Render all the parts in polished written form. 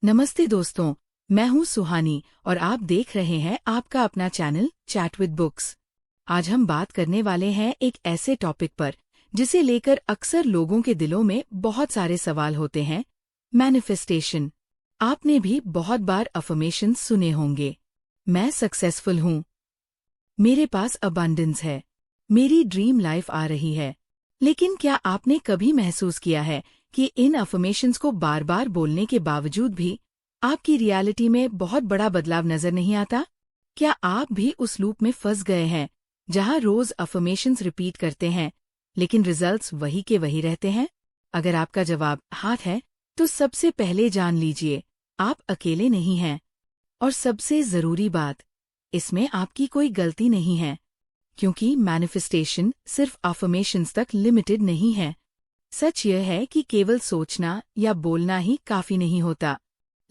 नमस्ते दोस्तों, मैं हूं सुहानी और आप देख रहे हैं आपका अपना चैनल चैट विद बुक्स। आज हम बात करने वाले हैं एक ऐसे टॉपिक पर जिसे लेकर अक्सर लोगों के दिलों में बहुत सारे सवाल होते हैं, मैनिफेस्टेशन। आपने भी बहुत बार अफर्मेशंस सुने होंगे। मैं सक्सेसफुल हूं, मेरे पास अबंडेंस है, मेरी ड्रीम लाइफ आ रही है। लेकिन क्या आपने कभी महसूस किया है कि इन अफर्मेशंस को बार बार बोलने के बावजूद भी आपकी रियलिटी में बहुत बड़ा बदलाव नजर नहीं आता? क्या आप भी उस लूप में फंस गए हैं जहां रोज अफर्मेशंस रिपीट करते हैं लेकिन रिजल्ट्स वही के वही रहते हैं? अगर आपका जवाब हाँ है तो सबसे पहले जान लीजिए, आप अकेले नहीं हैं। और सबसे जरूरी बात, इसमें आपकी कोई गलती नहीं है, क्योंकि मैनिफेस्टेशन सिर्फ अफर्मेशंस तक लिमिटेड नहीं है। सच यह है कि केवल सोचना या बोलना ही काफी नहीं होता।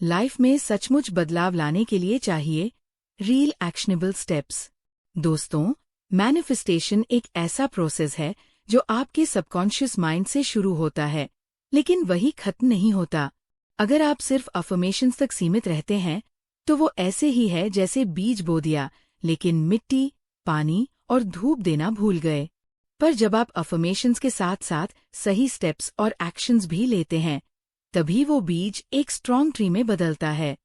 लाइफ में सचमुच बदलाव लाने के लिए चाहिए रियल एक्शनेबल स्टेप्स। दोस्तों, मैनिफेस्टेशन एक ऐसा प्रोसेस है जो आपके सबकॉन्शियस माइंड से शुरू होता है, लेकिन वही खत्म नहीं होता। अगर आप सिर्फ अफर्मेशंस तक सीमित रहते हैं तो वो ऐसे ही है जैसे बीज बो दिया लेकिन मिट्टी, पानी और धूप देना भूल गए। पर जब आप अफर्मेशंस के साथ साथ सही स्टेप्स और एक्शंस भी लेते हैं, तभी वो बीज एक स्ट्रॉन्ग ट्री में बदलता है।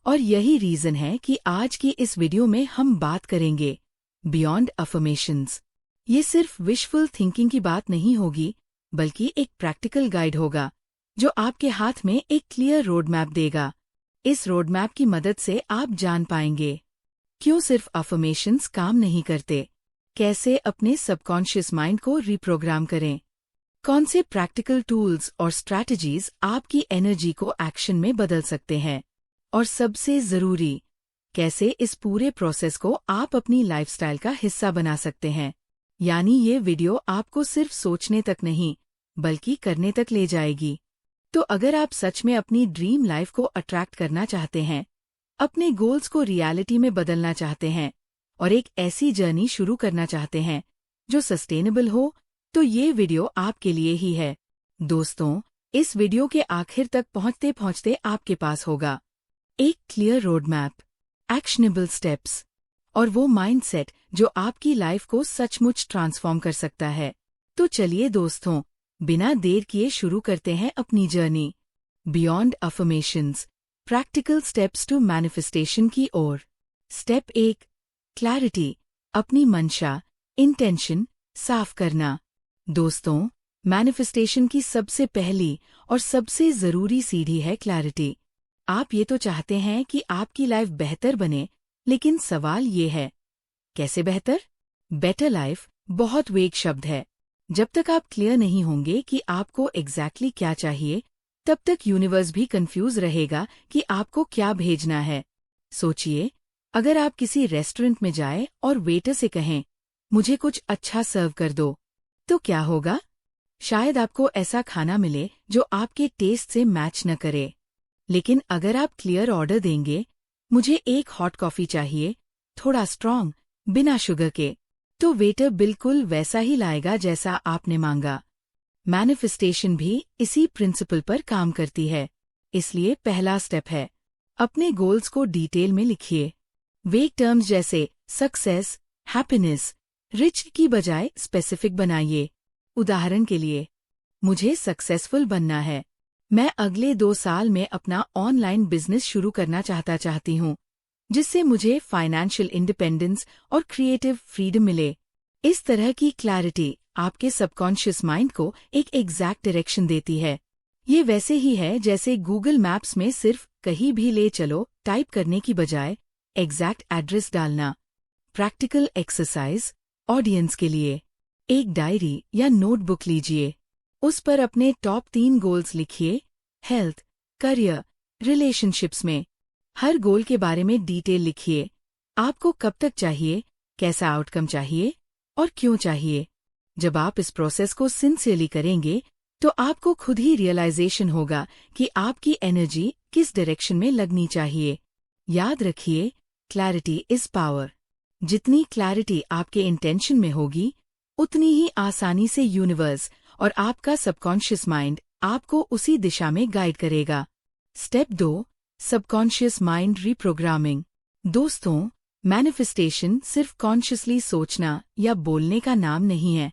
और यही रीजन है कि आज की इस वीडियो में हम बात करेंगे बियॉन्ड अफर्मेशंस। ये सिर्फ विशफुल थिंकिंग की बात नहीं होगी, बल्कि एक प्रैक्टिकल गाइड होगा जो आपके हाथ में एक क्लियर रोड मैप देगा। इस रोड मैप की मदद से आप जान पाएंगे क्यों सिर्फ अफर्मेशंस काम नहीं करते, कैसे अपने सबकॉन्शियस माइंड को रिप्रोग्राम करें, कौन से प्रैक्टिकल टूल्स और स्ट्रैटेजीज आपकी एनर्जी को एक्शन में बदल सकते हैं, और सबसे जरूरी, कैसे इस पूरे प्रोसेस को आप अपनी लाइफस्टाइल का हिस्सा बना सकते हैं। यानी ये वीडियो आपको सिर्फ सोचने तक नहीं, बल्कि करने तक ले जाएगी। तो अगर आप सच में अपनी ड्रीम लाइफ को अट्रैक्ट करना चाहते हैं, अपने गोल्स को रियलिटी में बदलना चाहते हैं और एक ऐसी जर्नी शुरू करना चाहते हैं जो सस्टेनेबल हो, तो ये वीडियो आपके लिए ही है। दोस्तों, इस वीडियो के आखिर तक पहुंचते पहुंचते आपके पास होगा एक clear road map, actionable steps और वो माइंडसेट जो आपकी लाइफ को सचमुच ट्रांसफॉर्म कर सकता है। तो चलिए दोस्तों, बिना देर किए शुरू करते हैं अपनी journey beyond affirmations, practical steps to manifestation की ओर। स्टेप 1, क्लैरिटी, अपनी मंशा, इंटेंशन साफ करना। दोस्तों, मैनिफेस्टेशन की सबसे पहली और सबसे जरूरी सीढ़ी है क्लैरिटी। आप ये तो चाहते हैं कि आपकी लाइफ बेहतर बने, लेकिन सवाल ये है, कैसे बेहतर? बेटर लाइफ बहुत वेग शब्द है। जब तक आप क्लियर नहीं होंगे कि आपको एग्जैक्टली क्या चाहिए, तब तक यूनिवर्स भी कंफ्यूज रहेगा कि आपको क्या भेजना है। सोचिए, अगर आप किसी रेस्टोरेंट में जाएं और वेटर से कहें, मुझे कुछ अच्छा सर्व कर दो, तो क्या होगा? शायद आपको ऐसा खाना मिले जो आपके टेस्ट से मैच न करे। लेकिन अगर आप क्लियर ऑर्डर देंगे, मुझे एक हॉट कॉफी चाहिए, थोड़ा स्ट्रॉन्ग, बिना शुगर के, तो वेटर बिल्कुल वैसा ही लाएगा जैसा आपने मांगा। मैनिफेस्टेशन भी इसी प्रिंसिपल पर काम करती है। इसलिए पहला स्टेप है, अपने गोल्स को डिटेल में लिखिए। वेग टर्म्स जैसे सक्सेस, हैप्पीनेस, रिच की बजाय स्पेसिफिक बनाइए। उदाहरण के लिए, मुझे सक्सेसफुल बनना है, मैं अगले 2 साल में अपना ऑनलाइन बिजनेस शुरू करना चाहती हूँ, जिससे मुझे फाइनेंशियल इंडिपेंडेंस और क्रिएटिव फ्रीडम मिले। इस तरह की क्लैरिटी आपके सबकॉन्शियस माइंड को एक एग्जैक्ट डायरेक्शन देती है। ये वैसे ही है जैसे गूगल मैप्स में सिर्फ कहीं भी ले चलो टाइप करने की बजाय एग्जैक्ट एड्रेस डालना। प्रैक्टिकल एक्सरसाइज ऑडियंस के लिए, एक डायरी या नोटबुक लीजिए, उस पर अपने टॉप 3 गोल्स लिखिए। हेल्थ, करियर, रिलेशनशिप्स में हर गोल के बारे में डिटेल लिखिए। आपको कब तक चाहिए, कैसा आउटकम चाहिए और क्यों चाहिए। जब आप इस प्रोसेस को सिंसियरली करेंगे, तो आपको खुद ही रियलाइजेशन होगा कि आपकी एनर्जी किस डायरेक्शन में लगनी चाहिए। याद रखिए, क्लैरिटी इज पावर। जितनी क्लैरिटी आपके इंटेंशन में होगी, उतनी ही आसानी से यूनिवर्स और आपका सबकॉन्शियस माइंड आपको उसी दिशा में गाइड करेगा। Step 2, subconscious mind reprogramming. दोस्तों, मैनिफेस्टेशन सिर्फ कॉन्शियसली सोचना या बोलने का नाम नहीं है।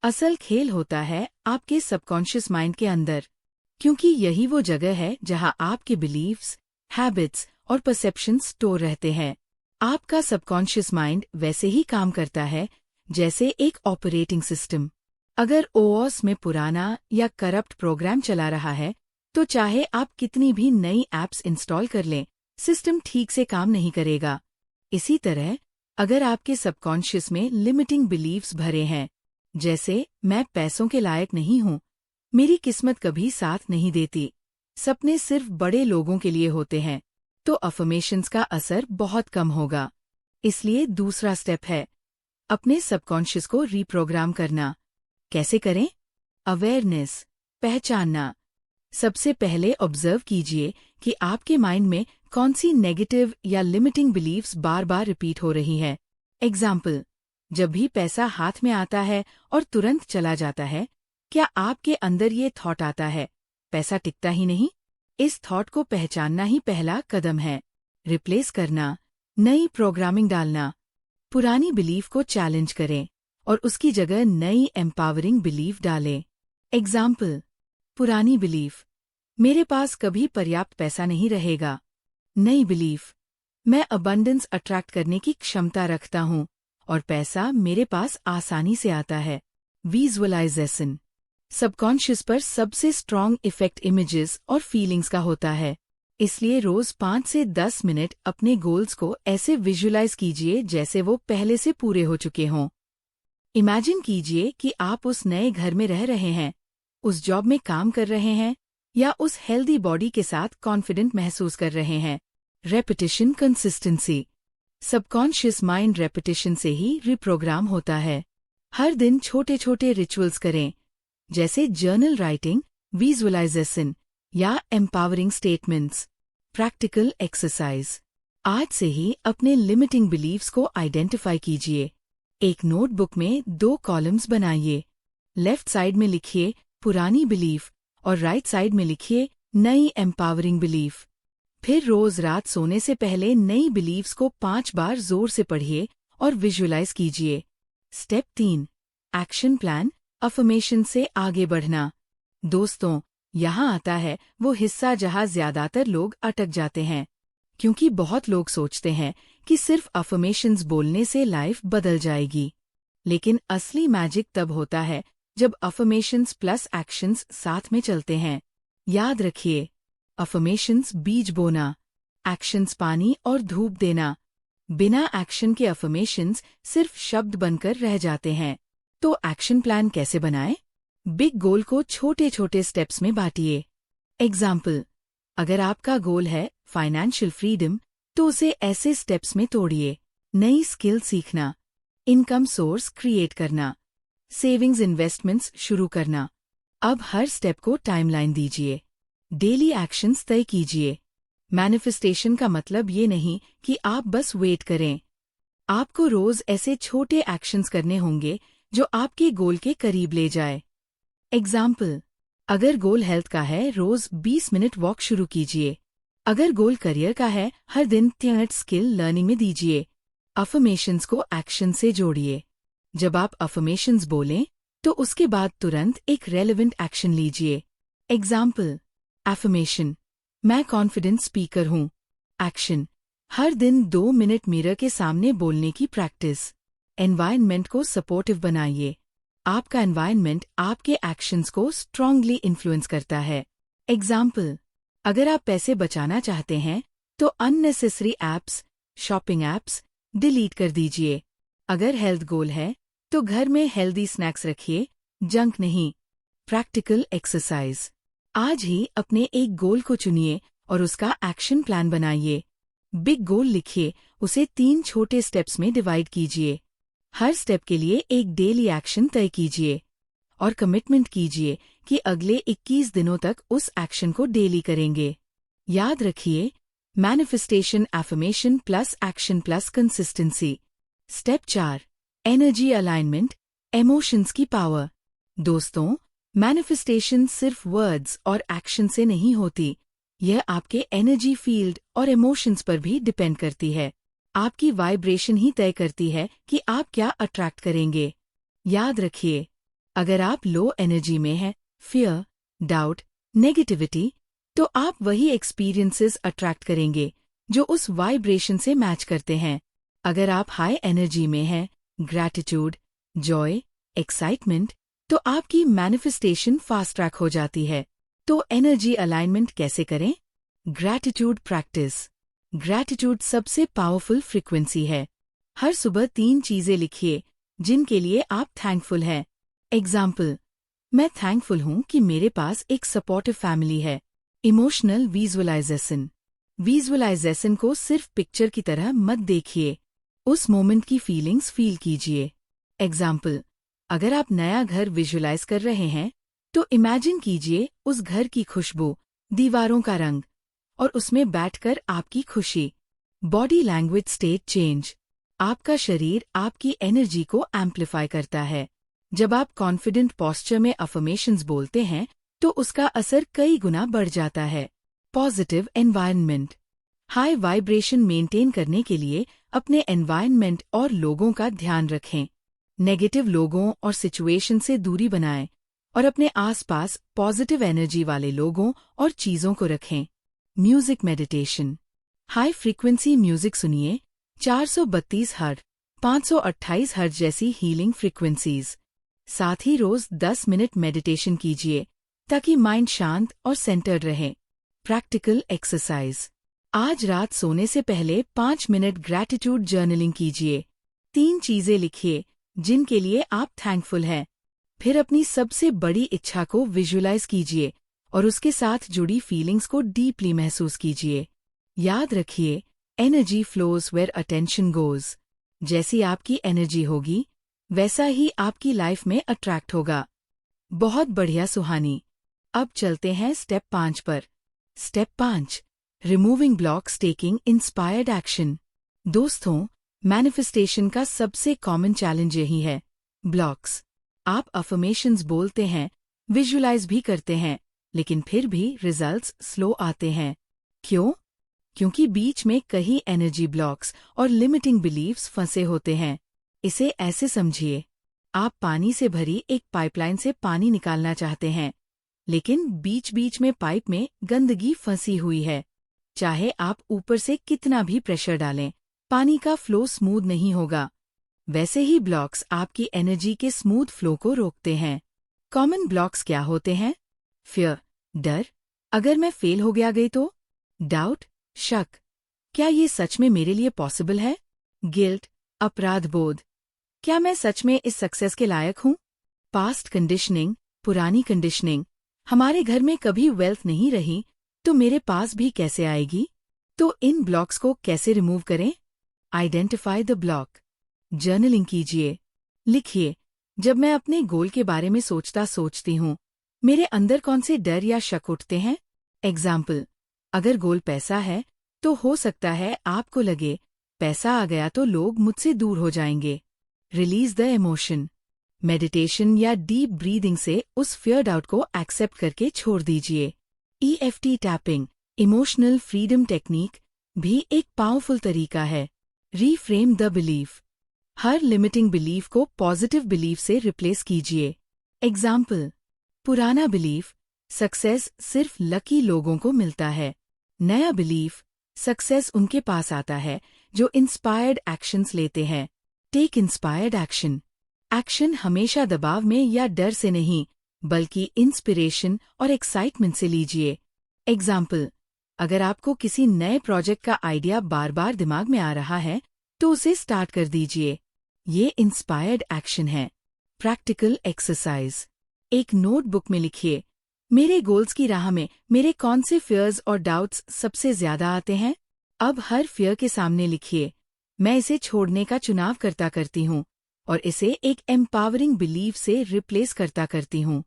असल खेल होता है आपके सबकॉन्शियस माइंड के अंदर, क्योंकि यही वो जगह है जहां आपके बिलीव्स, हैबिट्स और परसेप्शंस स्टोर रहते हैं। आपका सबकॉन्शियस माइंड वैसे ही काम करता है जैसे एक ऑपरेटिंग सिस्टम। अगर ओएस में पुराना या करप्ट प्रोग्राम चला रहा है, तो चाहे आप कितनी भी नई ऐप्स इंस्टॉल कर लें, सिस्टम ठीक से काम नहीं करेगा। इसी तरह, अगर आपके सबकॉन्शियस में लिमिटिंग बिलीव्स भरे हैं, जैसे मैं पैसों के लायक नहीं हूँ, मेरी किस्मत कभी साथ नहीं देती, सपने सिर्फ बड़े लोगों के लिए होते हैं, तो अफर्मेशंस का असर बहुत कम होगा। इसलिए दूसरा स्टेप है अपने सबकॉन्शियस को रीप्रोग्राम करना। कैसे करें? अवेयरनेस, पहचानना। सबसे पहले ऑब्जर्व कीजिए कि आपके माइंड में कौन सी नेगेटिव या लिमिटिंग बिलीव्स बार बार रिपीट हो रही है। एग्जाम्पल, जब भी पैसा हाथ में आता है और तुरंत चला जाता है, क्या आपके अंदर ये थॉट आता है, पैसा टिकता ही नहीं? इस थॉट को पहचानना ही पहला कदम है। रिप्लेस करना, नई प्रोग्रामिंग डालना। पुरानी बिलीफ को चैलेंज करें और उसकी जगह नई एम्पावरिंग बिलीफ डालें। एग्जाम्पल, पुरानी बिलीफ, मेरे पास कभी पर्याप्त पैसा नहीं रहेगा। नई बिलीफ, मैं अबंडेंस अट्रैक्ट करने की क्षमता रखता हूँ और पैसा मेरे पास आसानी से आता है। विजुअलाइजेशन, सबकॉन्शियस पर सबसे स्ट्रॉन्ग इफेक्ट इमेजेस और फीलिंग्स का होता है। इसलिए रोज 5 से 10 मिनट अपने गोल्स को ऐसे विजुअलाइज कीजिए जैसे वो पहले से पूरे हो चुके हों। इमेजिन कीजिए कि आप उस नए घर में रह रहे हैं, उस जॉब में काम कर रहे हैं या उस हेल्दी बॉडी के साथ कॉन्फिडेंट महसूस कर रहे हैं। Repetition, consistency. Subconscious mind repetition से ही रिप्रोग्राम होता है। हर दिन छोटे छोटे रिचुअल्स करें, जैसे जर्नल राइटिंग, विजुअलाइजेशन या एम्पावरिंग स्टेटमेंट्स। प्रैक्टिकल एक्सरसाइज, आज से ही अपने लिमिटिंग बिलीव्स को आइडेंटिफाई कीजिए। एक नोटबुक में 2 कॉलम्स बनाइए। लेफ्ट साइड में लिखिए पुरानी बिलीफ और राइट साइड में लिखिए नई एम्पावरिंग बिलीफ। फिर रोज रात सोने से पहले नई बिलीव्स को 5 बार जोर से पढ़िए और विजुअलाइज कीजिए। स्टेप 3, एक्शन प्लान, अफर्मेशन से आगे बढ़ना। दोस्तों, यहाँ आता है वो हिस्सा जहाँ ज्यादातर लोग अटक जाते हैं, क्योंकि बहुत लोग सोचते हैं कि सिर्फ अफर्मेशंस बोलने से लाइफ बदल जाएगी। लेकिन असली मैजिक तब होता है जब अफर्मेशंस प्लस एक्शंस साथ में चलते हैं। याद रखिए, अफर्मेशंस बीज बोना, एक्शंस पानी और धूप देना। बिना एक्शन के अफर्मेशंस सिर्फ शब्द बनकर रह जाते हैं। तो एक्शन प्लान कैसे बनाएं? बिग गोल को छोटे छोटे स्टेप्स में बांटिए। एग्जाम्पल, अगर आपका गोल है फाइनेंशियल फ्रीडम, तो उसे ऐसे स्टेप्स में तोड़िए। नई स्किल सीखना, इनकम सोर्स क्रिएट करना, सेविंग्स इन्वेस्टमेंट्स शुरू करना। अब हर स्टेप को टाइमलाइन दीजिए, डेली एक्शंस तय कीजिए। मैनिफेस्टेशन का मतलब ये नहीं कि आप बस वेट करें। आपको रोज ऐसे छोटे एक्शंस करने होंगे जो आपके गोल के करीब ले जाए। एग्जाम्पल, अगर गोल हेल्थ का है, रोज 20 मिनट वॉक शुरू कीजिए। अगर गोल करियर का है, हर दिन 3 मिनट स्किल लर्निंग में दीजिए। अफर्मेशंस को एक्शन से जोड़िए। जब आप अफर्मेशंस बोलें, तो उसके बाद तुरंत एक रेलेवेंट एक्शन लीजिए। एग्जाम्पल, एफर्मेशन, मैं कॉन्फिडेंट स्पीकर हूँ। एक्शन, हर दिन 2 मिनट मिरर के सामने बोलने की प्रैक्टिस। एनवायरनमेंट को सपोर्टिव बनाइए। आपका एनवायरनमेंट आपके एक्शंस को स्ट्रांगली इन्फ्लुएंस करता है। एग्जाम्पल, अगर आप पैसे बचाना चाहते हैं, तो unnecessary apps, shopping apps delete कर दीजिए। अगर हेल्थ गोल है, तो घर में हेल्दी स्नैक्स रखिए, जंक नहीं। प्रैक्टिकल एक्सरसाइज, आज ही अपने एक गोल को चुनिए और उसका एक्शन प्लान बनाइए। बिग गोल लिखिए, उसे 3 छोटे स्टेप्स में डिवाइड कीजिए। हर स्टेप के लिए एक डेली एक्शन तय कीजिए और कमिटमेंट कीजिए कि अगले 21 दिनों तक उस एक्शन को डेली करेंगे। याद रखिए, manifestation affirmation plus action plus consistency. Step 4, energy alignment, emotions की पावर। दोस्तों, मैनिफेस्टेशन सिर्फ वर्ड्स और एक्शन से नहीं होती, यह आपके एनर्जी फील्ड और इमोशंस पर भी डिपेंड करती है। आपकी वाइब्रेशन ही तय करती है कि आप क्या अट्रैक्ट करेंगे। याद रखिए, अगर आप लो एनर्जी में हैं, फियर, डाउट, नेगेटिविटी, तो आप वही एक्सपीरियंसेस अट्रैक्ट करेंगे जो उस वाइब्रेशन से मैच करते हैं। अगर आप हाई एनर्जी में हैं, ग्रैटिट्यूड, जॉय, एक्साइटमेंट, तो आपकी मैनिफेस्टेशन फास्ट ट्रैक हो जाती है। तो एनर्जी अलाइनमेंट कैसे करें? Gratitude practice. ग्रैटिट्यूड सबसे पावरफुल फ्रीक्वेंसी है। हर सुबह 3 चीजें लिखिए जिनके लिए आप थैंकफुल हैं। एग्जाम्पल, मैं थैंकफुल हूं कि मेरे पास एक सपोर्टिव फैमिली है। Emotional visualization. विजुअलाइजेशन को सिर्फ पिक्चर की तरह मत देखिए, उस मोमेंट की फीलिंग्स फील कीजिए। एग्जाम्पल, अगर आप नया घर विजुअलाइज कर रहे हैं तो इमेजिन कीजिए उस घर की खुशबू, दीवारों का रंग और उसमें बैठकर आपकी खुशी। Body language state change. आपका शरीर आपकी एनर्जी को एम्प्लीफाई करता है। जब आप कॉन्फिडेंट पोस्चर में अफर्मेशंस बोलते हैं तो उसका असर कई गुना बढ़ जाता है। Positive environment. High vibration maintain करने के लिए अपने एनवायरनमेंट और लोगों का ध्यान रखें। नेगेटिव लोगों और सिचुएशन से दूरी बनाएं और अपने आसपास पॉजिटिव एनर्जी वाले लोगों और चीजों को रखें। Music meditation. High frequency music सुनिए, 432 हर्ट्ज, 528 हर्ट्ज जैसी हीलिंग फ्रीक्वेंसीज। साथ ही रोज 10 मिनट मेडिटेशन कीजिए ताकि माइंड शांत और सेंटर्ड रहे। Practical exercise. आज रात सोने से पहले 5 मिनट ग्रैटिट्यूड जर्नलिंग कीजिए। 3 चीजें लिखिए जिनके लिए आप थैंकफुल हैं। फिर अपनी सबसे बड़ी इच्छा को विजुअलाइज कीजिए और उसके साथ जुड़ी फीलिंग्स को डीपली महसूस कीजिए। याद रखिए, energy flows where attention goes. जैसी आपकी एनर्जी होगी वैसा ही आपकी लाइफ में अट्रैक्ट होगा। बहुत बढ़िया सुहानी। अब चलते हैं स्टेप 5 पर। Step 5, removing blocks taking inspired action. दोस्तों, मैनिफेस्टेशन का सबसे कॉमन चैलेंज यही है, ब्लॉक्स। आप अफर्मेशंस बोलते हैं, विजुअलाइज भी करते हैं, लेकिन फिर भी रिजल्ट्स स्लो आते हैं। क्यों? क्योंकि बीच में कई एनर्जी ब्लॉक्स और लिमिटिंग बिलीव्स फंसे होते हैं। इसे ऐसे समझिए, आप पानी से भरी एक पाइपलाइन से पानी निकालना चाहते हैं, लेकिन बीच बीच में पाइप में गंदगी फंसी हुई है। चाहे आप ऊपर से कितना भी प्रेशर डालें, पानी का फ्लो स्मूथ नहीं होगा। वैसे ही ब्लॉक्स आपकी एनर्जी के स्मूथ फ्लो को रोकते हैं। कॉमन ब्लॉक्स क्या होते हैं? फियर, डर, अगर मैं फेल हो गई तो? डाउट, शक, क्या ये सच में मेरे लिए पॉसिबल है? गिल्ट, अपराध बोध, क्या मैं सच में इस सक्सेस के लायक हूँ? पास्ट कंडीशनिंग, पुरानी कंडीशनिंग, हमारे घर में कभी वेल्थ नहीं रही तो मेरे पास भी कैसे आएगी? तो इन ब्लॉक्स को कैसे रिमूव करें? Identify the block. जर्नलिंग कीजिए। लिखिए, जब मैं अपने गोल के बारे में सोचती हूँ, मेरे अंदर कौन से डर या शक उठते हैं? एग्जाम्पल, अगर गोल पैसा है तो हो सकता है आपको लगे पैसा आ गया तो लोग मुझसे दूर हो जाएंगे। Release the emotion. मेडिटेशन या डीप ब्रीदिंग से उस फियर डाउट को एक्सेप्ट करके छोड़ दीजिए। EFT tapping, emotional freedom technique, भी एक पावरफुल तरीका है। Reframe the belief. Her limiting belief को पॉजिटिव बिलीफ से रिप्लेस कीजिए। एग्जाम्पल, पुराना बिलीफ, सक्सेस सिर्फ लकी लोगों को मिलता है। नया बिलीफ, सक्सेस उनके पास आता है जो इंस्पायर्ड एक्शंस लेते हैं। Take inspired action. एक्शन हमेशा दबाव में या डर से नहीं, बल्कि इंस्पिरेशन और एक्साइटमेंट से लीजिए। एग्जाम्पल, अगर आपको किसी नए प्रोजेक्ट का आइडिया बार बार दिमाग में आ रहा है तो उसे स्टार्ट कर दीजिए। ये इंस्पायर्ड एक्शन है। Practical exercise. एक नोटबुक में लिखिए, मेरे गोल्स की राह में मेरे कौन से फियर्स और डाउट्स सबसे ज्यादा आते हैं? अब हर फियर के सामने लिखिए, मैं इसे छोड़ने का चुनाव करती हूँ और इसे एक एम्पावरिंग बिलीफ से रिप्लेस करती हूँ।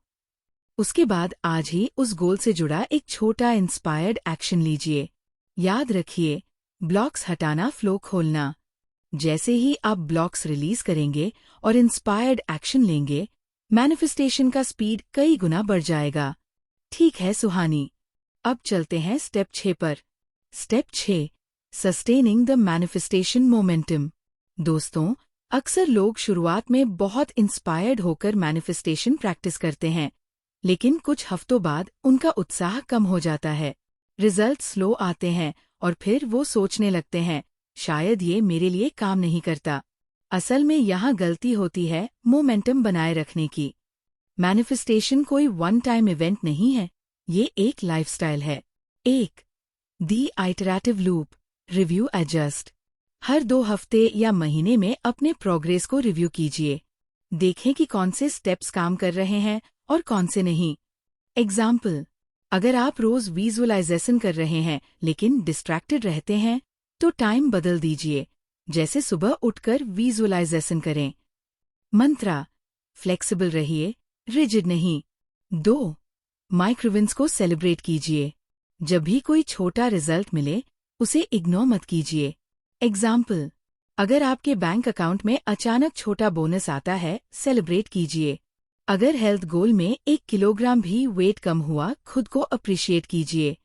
उसके बाद आज ही उस गोल से जुड़ा एक छोटा इंस्पायर्ड एक्शन लीजिए। याद रखिए, ब्लॉक्स हटाना, फ्लो खोलना। जैसे ही आप ब्लॉक्स रिलीज करेंगे और इंस्पायर्ड एक्शन लेंगे, मैनिफेस्टेशन का स्पीड कई गुना बढ़ जाएगा। ठीक है सुहानी, अब चलते हैं स्टेप 6 पर। Step 6, sustaining the manifestation momentum. दोस्तों, अक्सर लोग शुरुआत में बहुत इंस्पायर्ड होकर मैनिफेस्टेशन प्रैक्टिस करते हैं, लेकिन कुछ हफ्तों बाद उनका उत्साह कम हो जाता है। रिजल्ट स्लो आते हैं और फिर वो सोचने लगते हैं, शायद ये मेरे लिए काम नहीं करता। असल में यहाँ गलती होती है मोमेंटम बनाए रखने की। मैनिफेस्टेशन कोई वन टाइम इवेंट नहीं है, ये एक लाइफस्टाइल है। 1. दी आइटरेटिव लूप, रिव्यू एडजस्ट। हर 2 हफ्ते या महीने में अपने प्रोग्रेस को रिव्यू कीजिए। देखें कि कौन से स्टेप्स काम कर रहे हैं और कौन से नहीं। एग्जाम्पल, अगर आप रोज विजुअलाइजेशन कर रहे हैं लेकिन डिस्ट्रैक्टेड रहते हैं, तो टाइम बदल दीजिए, जैसे सुबह उठकर विजुअलाइजेशन करें। मंत्रा, फ्लेक्सिबल रहिए, रिजिड नहीं। 2. माइक्रोविन्स को सेलिब्रेट कीजिए। जब भी कोई छोटा रिजल्ट मिले, उसे इग्नोर मत कीजिए। एग्जाम्पल, अगर आपके बैंक अकाउंट में अचानक छोटा बोनस आता है, सेलिब्रेट कीजिए। अगर हेल्थ गोल में 1 किलोग्राम भी वेट कम हुआ, खुद को अप्रिशिएट कीजिए।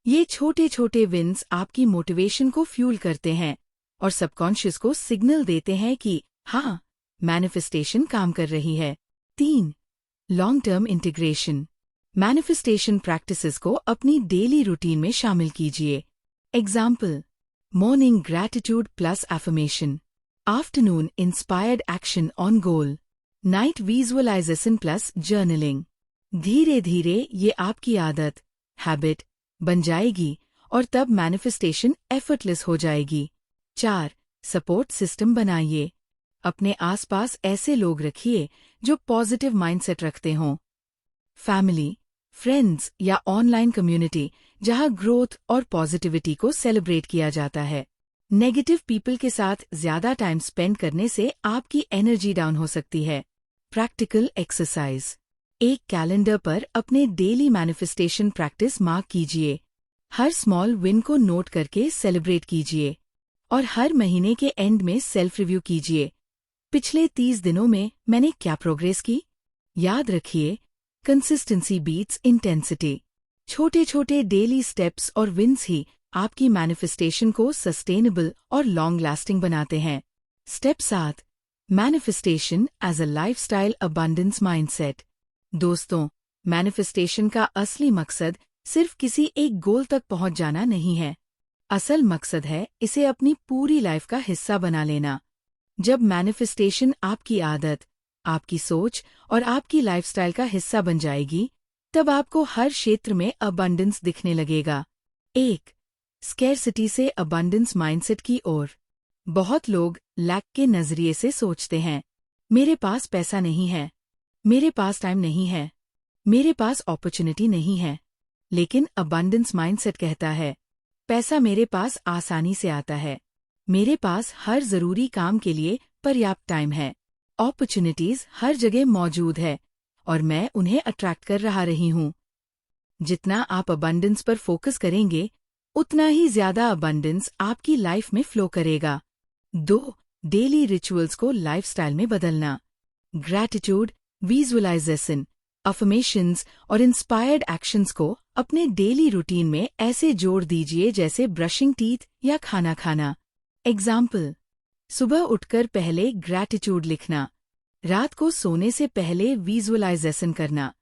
ये छोटे छोटे विन्स आपकी मोटिवेशन को फ्यूल करते हैं और सबकॉन्शियस को सिग्नल देते हैं कि हाँ, मैनिफेस्टेशन काम कर रही है। 3. Long term integration. Manifestation practices को अपनी डेली रूटीन में शामिल कीजिए। Example, morning gratitude plus affirmation, afternoon inspired action on goal, night visualization plus journaling. धीरे धीरे ये आपकी आदत, हैबिट बन जाएगी और तब मैनिफेस्टेशन एफर्टलेस हो जाएगी। 4. सपोर्ट सिस्टम बनाइए। अपने आसपास ऐसे लोग रखिए जो पॉजिटिव माइंडसेट रखते हों। फैमिली, फ्रेंड्स या ऑनलाइन कम्युनिटी जहां ग्रोथ और पॉजिटिविटी को सेलिब्रेट किया जाता है। नेगेटिव पीपल के साथ ज्यादा टाइम स्पेंड करने से आपकी एनर्जी डाउन हो सकती है। प्रैक्टिकल एक्सरसाइज, एक कैलेंडर पर अपने डेली मैनिफेस्टेशन प्रैक्टिस मार्क कीजिए। हर स्मॉल विन को नोट करके सेलिब्रेट कीजिए और हर महीने के एंड में सेल्फ रिव्यू कीजिए। पिछले 30 दिनों में मैंने क्या प्रोग्रेस की? याद रखिए, कंसिस्टेंसी बीट्स इंटेंसिटी। छोटे छोटे डेली स्टेप्स और विन्स ही आपकी मैनिफेस्टेशन को सस्टेनेबल और लॉन्ग लास्टिंग बनाते हैं। Step 7, manifestation as a lifestyle abundance mindset. दोस्तों, मैनिफेस्टेशन का असली मकसद सिर्फ किसी एक गोल तक पहुंच जाना नहीं है। असल मकसद है इसे अपनी पूरी लाइफ का हिस्सा बना लेना। जब मैनिफेस्टेशन आपकी आदत, आपकी सोच और आपकी लाइफस्टाइल का हिस्सा बन जाएगी, तब आपको हर क्षेत्र में अबंडेंस दिखने लगेगा। 1. स्कैरसिटी से अबंडेंस माइंडसेट की ओर। बहुत लोग लैक के नजरिए से सोचते हैं, मेरे पास पैसा नहीं है, मेरे पास टाइम नहीं है, मेरे पास अपॉर्चुनिटी नहीं है। लेकिन अबंडेंस माइंडसेट कहता है, पैसा मेरे पास आसानी से आता है, मेरे पास हर जरूरी काम के लिए पर्याप्त टाइम है, अपॉर्चुनिटीज हर जगह मौजूद है और मैं उन्हें अट्रैक्ट कर रही हूँ। जितना आप अबंडेंस पर फोकस करेंगे, उतना ही ज्यादा अबंडेंस आपकी लाइफ में फ्लो करेगा। 2. डेली रिचुअल्स को लाइफस्टाइल में बदलना। ग्रैटिट्यूड, विजुअलाइजेशन, अफर्मेशंस और इंस्पायर्ड एक्शंस को अपने डेली रूटीन में ऐसे जोड़ दीजिए जैसे ब्रशिंग टीथ या खाना खाना। एग्जाम्पल, सुबह उठकर पहले ग्रैटिट्यूड लिखना, रात को सोने से पहले विजुअलाइजेशन करना।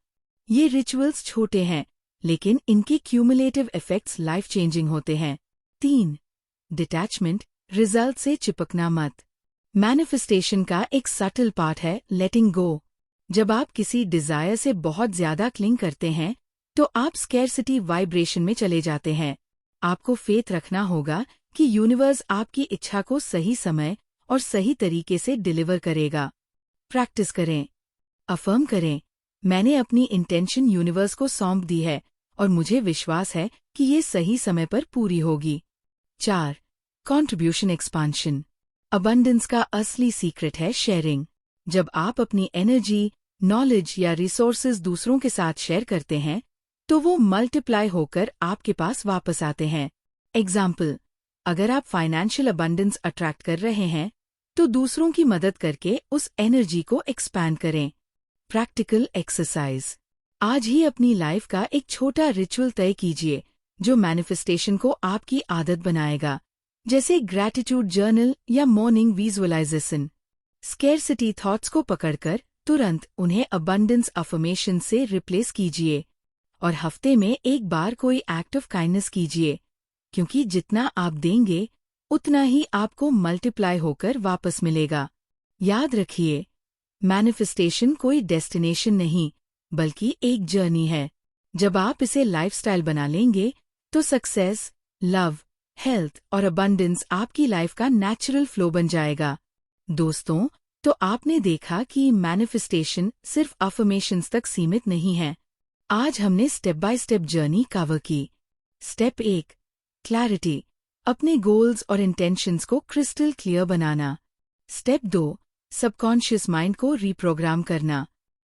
ये रिचुअल्स छोटे हैं, लेकिन इनके क्यूमुलेटिव इफेक्ट्स लाइफ चेंजिंग होते हैं। 3. डिटैचमेंट, रिजल्ट से चिपकना मत। मैनिफेस्टेशन का एक सटल पार्ट है लेटिंग गो। जब आप किसी डिजायर से बहुत ज्यादा क्लिंग करते हैं, तो आप स्कैरसिटी वाइब्रेशन में चले जाते हैं। आपको फेथ रखना होगा कि यूनिवर्स आपकी इच्छा को सही समय और सही तरीके से डिलीवर करेगा। प्रैक्टिस करें, अफर्म करें, मैंने अपनी इंटेंशन यूनिवर्स को सौंप दी है और मुझे विश्वास है कि ये सही समय पर पूरी होगी। 4. Contribution expansion. अबंडेंस का असली सीक्रेट है शेयरिंग। जब आप अपनी एनर्जी, नॉलेज या रिसोर्सेज दूसरों के साथ शेयर करते हैं, तो वो मल्टीप्लाई होकर आपके पास वापस आते हैं। एग्जाम्पल, अगर आप फाइनेंशियल अबंडेंस अट्रैक्ट कर रहे हैं, तो दूसरों की मदद करके उस एनर्जी को एक्सपैंड करें। Practical exercise. आज ही अपनी लाइफ का एक छोटा रिचुअल तय कीजिए जो मैनिफेस्टेशन को आपकी आदत बनाएगा, जैसे ग्रैटिट्यूड जर्नल या मॉर्निंग विजुअलाइजेशन। स्केर्सिटी थॉट्स को पकड़कर तुरंत उन्हें अबंडेंस अफर्मेशन से रिप्लेस कीजिए और हफ्ते में एक बार कोई एक्ट ऑफ काइंडनेस कीजिए, क्योंकि जितना आप देंगे उतना ही आपको मल्टीप्लाई होकर वापस मिलेगा। याद रखिए, मैनिफेस्टेशन कोई डेस्टिनेशन नहीं बल्कि एक जर्नी है। जब आप इसे लाइफस्टाइल बना लेंगे तो सक्सेस, लव, हेल्थ और अबंडेंस आपकी लाइफ का नेचुरल फ्लो बन जाएगा। दोस्तों, तो आपने देखा कि मैनिफेस्टेशन सिर्फ अफर्मेशंस तक सीमित नहीं है। आज हमने step by step journey cover की। स्टेप 1, क्लैरिटी, अपने गोल्स और इंटेंशंस को क्रिस्टल क्लियर बनाना। स्टेप 2, सबकॉन्शियस माइंड को रीप्रोग्राम करना।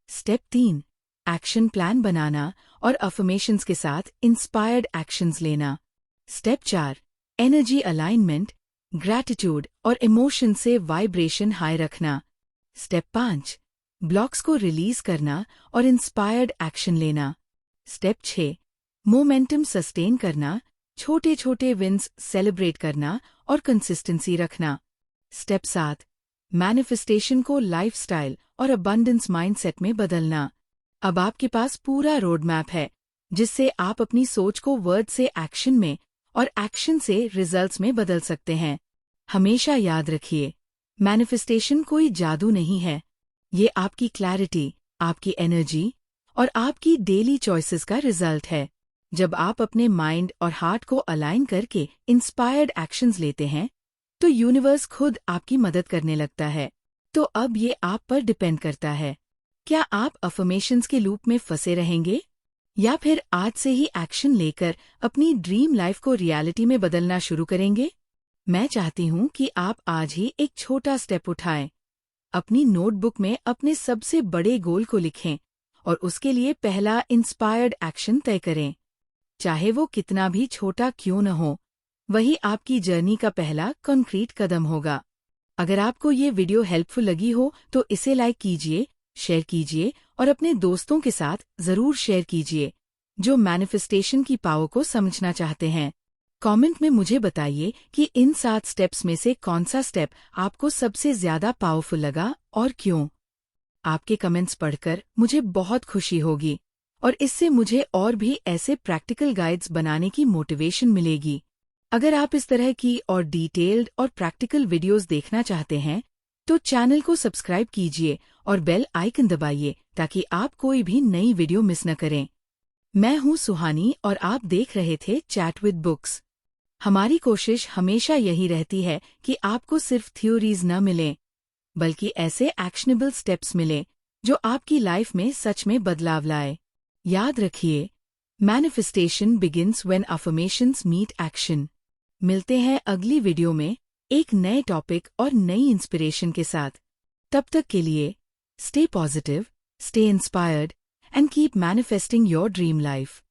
स्टेप 3, एक्शन प्लान बनाना और अफर्मेशंस के साथ इंस्पायर्ड एक्शंस लेना। स्टेप 4, एनर्जी अलाइनमेंट, ग्रैटिट्यूड और इमोशन से वाइब्रेशन हाई रखना। स्टेप 5, ब्लॉक्स को रिलीज करना और इंस्पायर्ड एक्शन लेना। स्टेप 6, मोमेंटम सस्टेन करना, छोटे छोटे विन्स सेलिब्रेट करना और कंसिस्टेंसी रखना। स्टेप 7, मैनिफेस्टेशन को लाइफस्टाइल और अबंडेंस माइंडसेट में बदलना। अब आपके पास पूरा रोड मैप है, जिससे आप अपनी सोच को वर्ड से एक्शन में और एक्शन से रिजल्ट्स में बदल सकते हैं। हमेशा याद रखिए, मैनिफेस्टेशन कोई जादू नहीं है, ये आपकी क्लैरिटी, आपकी एनर्जी और आपकी डेली चॉइसेस का रिजल्ट है। जब आप अपने माइंड और हार्ट को अलाइन करके इंस्पायर्ड एक्शंस लेते हैं, तो यूनिवर्स खुद आपकी मदद करने लगता है। तो अब ये आप पर डिपेंड करता है, क्या आप अफर्मेशंस के लूप में फंसे रहेंगे या फिर आज से ही एक्शन लेकर अपनी ड्रीम लाइफ को रियलिटी में बदलना शुरू करेंगे। मैं चाहती हूँ कि आप आज ही एक छोटा स्टेप उठाएं। अपनी नोटबुक में अपने सबसे बड़े गोल को लिखें और उसके लिए पहला इंस्पायर्ड एक्शन तय करें। चाहे वो कितना भी छोटा क्यों न हो, वही आपकी जर्नी का पहला कॉन्क्रीट कदम होगा। अगर आपको ये वीडियो हेल्पफुल लगी हो तो इसे लाइक कीजिए, शेयर कीजिए और अपने दोस्तों के साथ जरूर शेयर कीजिए, जो मैनिफेस्टेशन की पावर को समझना चाहते हैं। कमेंट में मुझे बताइए कि इन 7 स्टेप्स में से कौन सा स्टेप आपको सबसे ज्यादा पावरफुल लगा और क्यों। आपके कमेंट्स पढ़कर मुझे बहुत खुशी होगी और इससे मुझे और भी ऐसे प्रैक्टिकल गाइड्स बनाने की मोटिवेशन मिलेगी। अगर आप इस तरह की और डिटेल्ड और प्रैक्टिकल वीडियोस देखना चाहते हैं तो चैनल को सब्सक्राइब कीजिए और बेल आइकन दबाइए ताकि आप कोई भी नई वीडियो मिस न करें। मैं हूं सुहानी और आप देख रहे थे चैट विद बुक्स। हमारी कोशिश हमेशा यही रहती है कि आपको सिर्फ थ्योरीज न मिलें, बल्कि ऐसे एक्शनेबल स्टेप्स मिलें जो आपकी लाइफ में सच में बदलाव लाए। याद रखिए, manifestation begins when affirmations meet action. मिलते हैं अगली वीडियो में एक नए टॉपिक और नई इंस्पिरेशन के साथ। तब तक के लिए stay positive, stay inspired and keep manifesting your dream life.